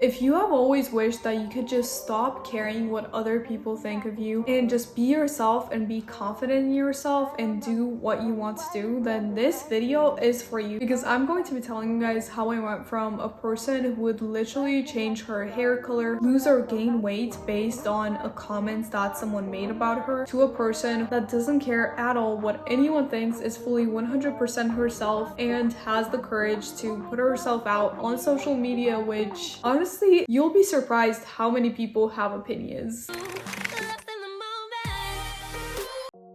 If you have always wished that you could just stop caring what other people think of you and just be yourself and be confident in yourself and do what you want to do, then this video is for you, because I'm going to be telling you guys how I went from a person who would literally change her hair color, lose or gain weight based on a comment that someone made about her, to a person that doesn't care at all what anyone thinks, is fully 100% herself and has the courage to put herself out on social media, which honestly, you'll be surprised how many people have opinions.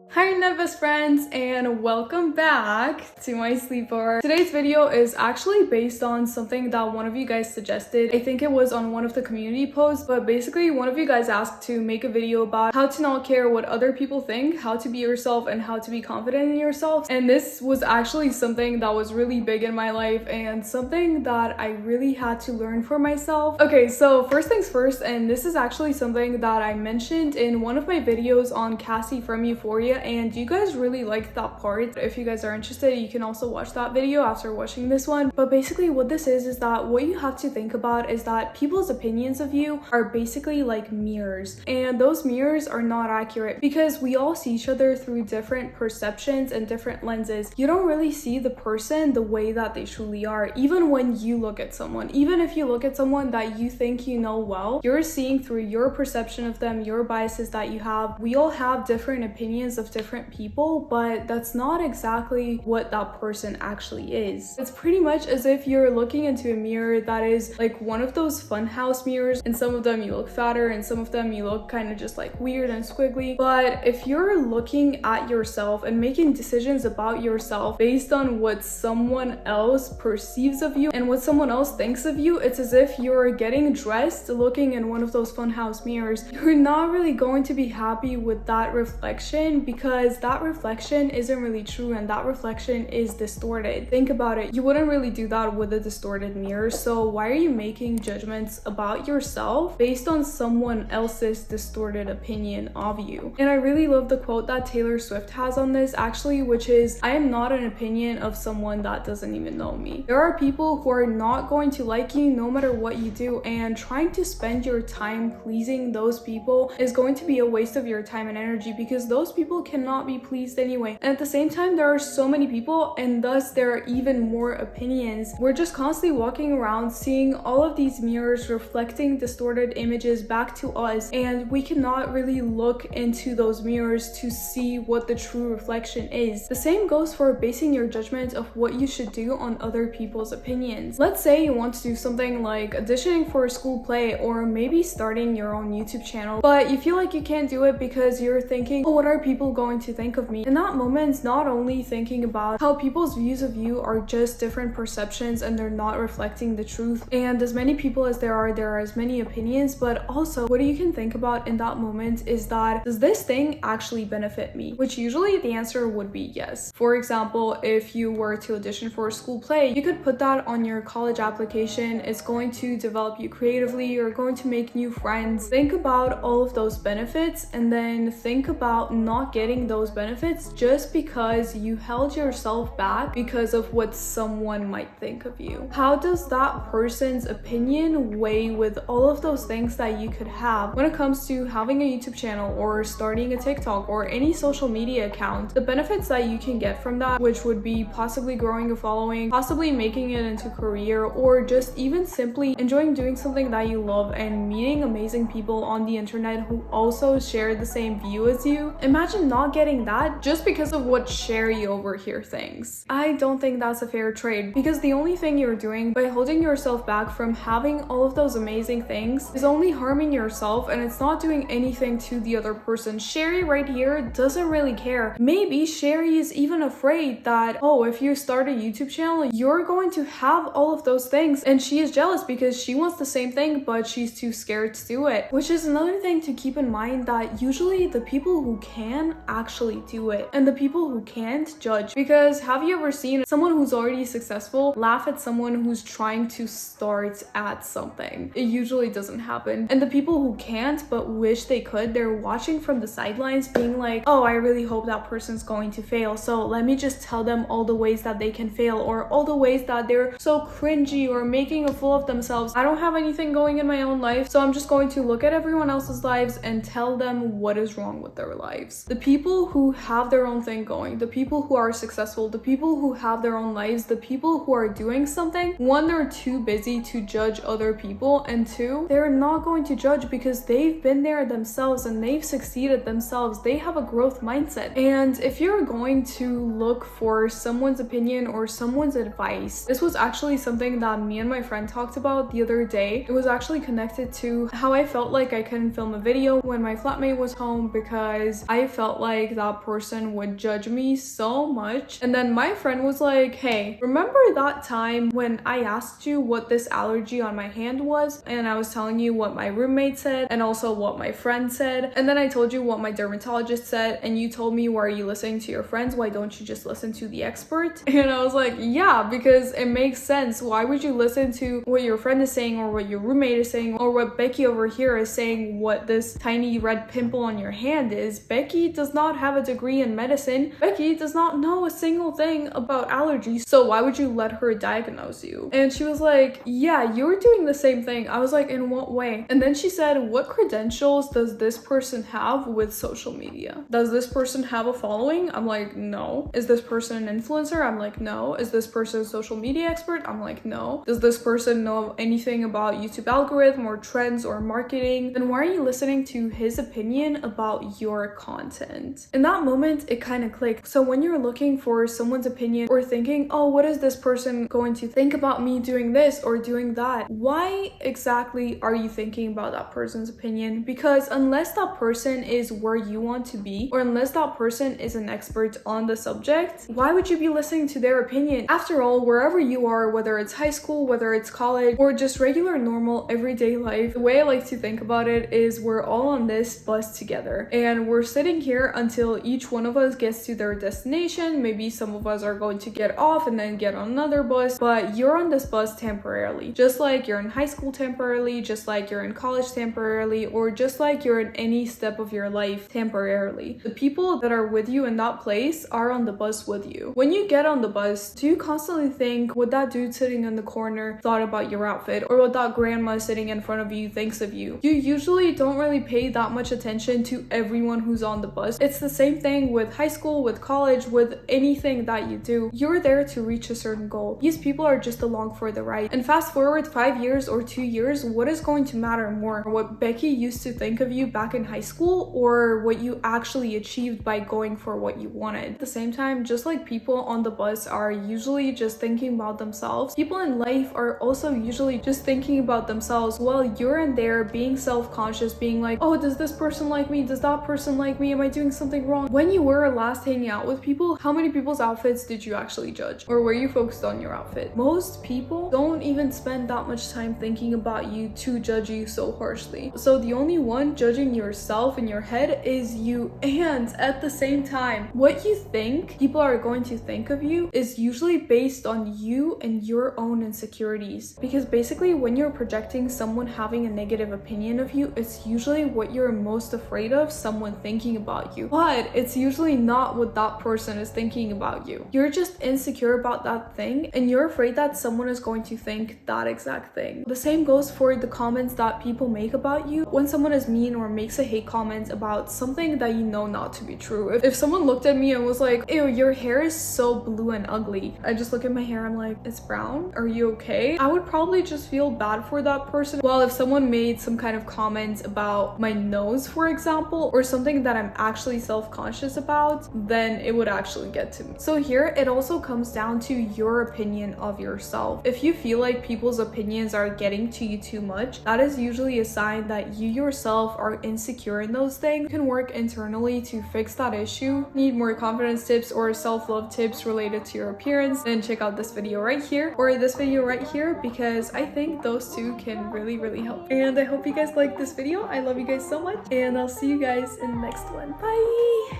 Hi internet best friends, and welcome back to my sleepover. Today's video is actually based on something that one of you guys suggested. I think it was on one of the community posts, but basically one of you guys asked to make a video about how to not care what other people think, how to be yourself, and how to be confident in yourself. And this was actually something that was really big in my life and something that I really had to learn for myself. Okay, so first things first, and this is actually something that I mentioned in one of my videos on Cassie from Euphoria, and you guys really liked that part. If you guys are interested, you can also watch that video after watching this one. But basically what this is that what you have to think about is that people's opinions of you are basically like mirrors, and those mirrors are not accurate because we all see each other through different perceptions and different lenses. You don't really see the person the way that they truly are. Even when you look at someone, even if you look at someone that you think you know well, you're seeing through your perception of them, your biases that you have. We all have different opinions of different people, but that's not exactly what that person actually is. It's pretty much as if you're looking into a mirror that is like one of those funhouse mirrors, and some of them you look fatter and some of them you look kind of just like weird and squiggly. But if you're looking at yourself and making decisions about yourself based on what someone else perceives of you and what someone else thinks of you, it's as if you're getting dressed looking in one of those funhouse mirrors. You're not really going to be happy with that reflection because that reflection isn't really true and that reflection is distorted. Think about it. You wouldn't really do that with a distorted mirror, so why are you making judgments about yourself based on someone else's distorted opinion of you? And I really love the quote that Taylor Swift has on this actually, which is, "I am not an opinion of someone that doesn't even know me." There are people who are not going to like you no matter what you do, and trying to spend your time pleasing those people is going to be a waste of your time and energy because those people cannot be pleased anyway. And at the same time, there are so many people, and thus there are even more opinions. We're just constantly walking around seeing all of these mirrors reflecting distorted images back to us, and we cannot really look into those mirrors to see what the true reflection is. The same goes for basing your judgment of what you should do on other people's opinions. Let's say you want to do something like auditioning for a school play, or maybe starting your own YouTube channel, but you feel like you can't do it because you're thinking, oh, what are people going to think of me? In that moment, not only thinking about how people's views of you are just different perceptions and they're not reflecting the truth, and as many people as there are as many opinions, but also what you can think about in that moment is that, does this thing actually benefit me? Which usually the answer would be yes. For example, if you were to audition for a school play, you could put that on your college application. It's going to develop you creatively, you're going to make new friends. Think about all of those benefits, and then think about not getting those benefits just because you held yourself back because of what someone might think of you. How does that person's opinion weigh with all of those things that you could have when it comes to having a YouTube channel or starting a TikTok or any social media account? The benefits that you can get from that, which would be possibly growing a following, possibly making it into a career, or just even simply enjoying doing something that you love and meeting amazing people on the internet who also share the same view as you. Imagine not getting that just because of what Sherry over here thinks. I don't think that's a fair trade, because the only thing you're doing by holding yourself back from having all of those amazing things is only harming yourself, and it's not doing anything to the other person. Sherry right here doesn't really care. Maybe Sherry is even afraid that, oh, if you start a YouTube channel, you're going to have all of those things, and she is jealous because she wants the same thing, but she's too scared to do it. Which is another thing to keep in mind, that usually the people who can actually actually do it, and the people who can't judge. Because have you ever seen someone who's already successful laugh at someone who's trying to start at something? It usually doesn't happen. And the people who can't but wish they could, they're watching from the sidelines being like, oh, I really hope that person's going to fail, so let me just tell them all the ways that they can fail, or all the ways that they're so cringy or making a fool of themselves. I don't have anything going in my own life, so I'm just going to look at everyone else's lives and tell them what is wrong with their lives. The people who have their own thing going, the people who are successful, the people who have their own lives, the people who are doing something, one, they're too busy to judge other people, and two, they're not going to judge because they've been there themselves and they've succeeded themselves. They have a growth mindset. And if you're going to look for someone's opinion or someone's advice, this was actually something that me and my friend talked about the other day. It was actually connected to how I felt like I couldn't film a video when my flatmate was home because I felt like that person would judge me so much. And then my friend was like, hey, remember that time when I asked you what this allergy on my hand was, and I was telling you what my roommate said and also what my friend said, and then I told you what my dermatologist said, and you told me, why are you listening to your friends? Why don't you just listen to the expert? And I was like, yeah, because it makes sense. Why would you listen to what your friend is saying, or what your roommate is saying, or what Becky over here is saying what this tiny red pimple on your hand is? Becky does not have a degree in medicine. Becky does not know a single thing about allergies, so why would you let her diagnose you? And she was like, yeah, you're doing the same thing. I was like, in what way? And then she said, what credentials does this person have with social media? Does this person have a following? I'm like, no. Is this person an influencer? I'm like, no. Is this person a social media expert? I'm like, no. Does this person know anything about YouTube algorithm or trends or marketing? Then why are you listening to his opinion about your content? In that moment, it kind of clicked. So when you're looking for someone's opinion or thinking, oh, what is this person going to think about me doing this or doing that? Why exactly are you thinking about that person's opinion? Because unless that person is where you want to be, or unless that person is an expert on the subject, why would you be listening to their opinion? After all, wherever you are, whether it's high school, whether it's college, or just regular, normal, everyday life, the way I like to think about it is we're all on this bus together, and we're sitting here until each one of us gets to their destination. Maybe some of us are going to get off and then get on another bus, but you're on this bus temporarily. Just like you're in high school temporarily, just like you're in college temporarily, or just like you're in any step of your life temporarily. The people that are with you in that place are on the bus with you. When you get on the bus, do you constantly think what that dude sitting in the corner thought about your outfit, or what that grandma sitting in front of you thinks of you? You usually don't really pay that much attention to everyone who's on the bus. It's the same thing with high school, with college, with anything that you do. You're there to reach a certain goal. These people are just along for the ride. And fast forward 5 years or 2 years, what is going to matter more? What Becky used to think of you back in high school, or what you actually achieved by going for what you wanted? At the same time, just like people on the bus are usually just thinking about themselves, people in life are also usually just thinking about themselves while you're in there being self-conscious, being like, oh, does this person like me? Does that person like me? Am I doing something wrong? When you were last hanging out with people, how many people's outfits did you actually judge? Or were you focused on your outfit? Most people don't even spend that much time thinking about you to judge you so harshly. So the only one judging yourself in your head is you. And at the same time, what you think people are going to think of you is usually based on you and your own insecurities. Because basically, when you're projecting someone having a negative opinion of you, it's usually what you're most afraid of someone thinking about you. But it's usually not what that person is thinking about you. You're just insecure about that thing, and you're afraid that someone is going to think that exact thing. The same goes for the comments that people make about you. When someone is mean or makes a hate comment about something that you know not to be true. If someone looked at me and was like, ew, your hair is so blue and ugly, I just look at my hair, I'm like, it's brown? Are you okay? I would probably just feel bad for that person. While if someone made some kind of comment about my nose, for example, or something that I'm actually self-conscious about, then it would actually get to me. So here, it also comes down to your opinion of yourself. If you feel like people's opinions are getting to you too much, that is usually a sign that you yourself are insecure in those things. You can work internally to fix that issue. Need more confidence tips or self-love tips related to your appearance, then check out this video right here or this video right here, because I think those two can really help. And I hope you guys liked this video. I love you guys so much, and I'll see you guys in the next one. Bye!